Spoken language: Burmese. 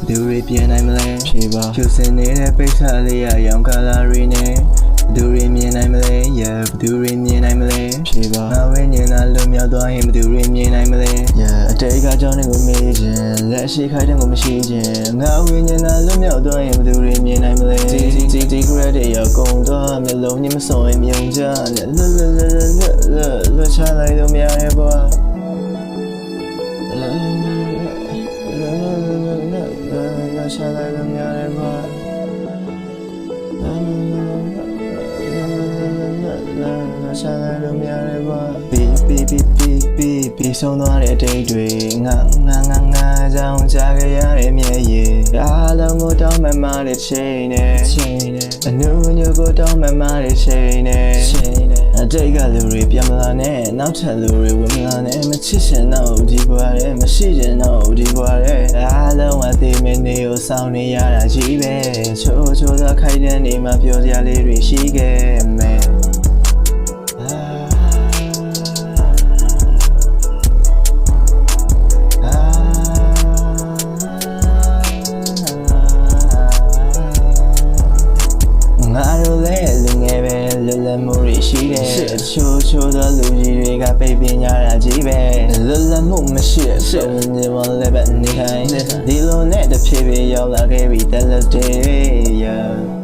သူတွေပြန်နိုင်မလဲဖြေပါဖြူစင်နေတဲ့ပိတ်ဆလေးရရောင်ကလာရီနဲ့ဘသူတွေမြင်နိုင်မလဲ yeah ဘသူတွေမြင်နိုင်မလဲဖြေပါငါဝိညာဉ်သာလွတ်မြောက်သွားရင်ဘသူတွေမြင်နိုင်မလဲ yeah အတိတ်ကကြောင်းတွေကိုမေးခြင်းလက်ရှိခိုက်တဲ့ကိုမရှိခြင်းငါဝိညာဉ်သာလွတ်မြောက်သွားရင်ဘသူတွေမြင်နိုင်မလဲဒီ credit ရကုန်တော့မျက်လုံးညမစုံရင်မြုံကြနဲ့လွတ်ချလိုက်လို့မရရဲ့ဘောချလိုက်လို့များတယ်ကွာချလိုက်လို့များတယ်ကွာပြီးဆုံးသွားတဲ့အတိတ်တွေငါကြောင့်ကြားခဲ့ရတဲ့မျက်ရည်အားလုံးကိုတောင်းမှမတဲ့ချိန်နဲ့အနုညကိုတောင်းမှမတဲ့ချိန်နဲ့အတိတ်ကလူတွေပြန်မလာနဲ့နောက်ထပ်လူတွေဝင်မလာနဲ့မချစ်ရှင်တော့ဒီကွာတဲ့မရှိရှင်တော့ဒီကွာတဲ့အားလုံးအသေးမင်းတွေကိုစောင့်နေရတာကြီးပဲချိုးသောခိုက်တဲ့နေမှာပြောစရာလေးတွေရှိခဲ့မယ်မှုတွေရှိတယ်ချိုးသောလူကြီးတွေကပိတ်ပင်ကြတာကြီးပဲလွတ်လပ်မှုမရှိတဲ့စုံညီမလည်းပဲနေခိုင်းဒီလိုနဲ့တစ်ဖြည်းဖြည်းရောက်လာခဲ့ပြီ that day yeah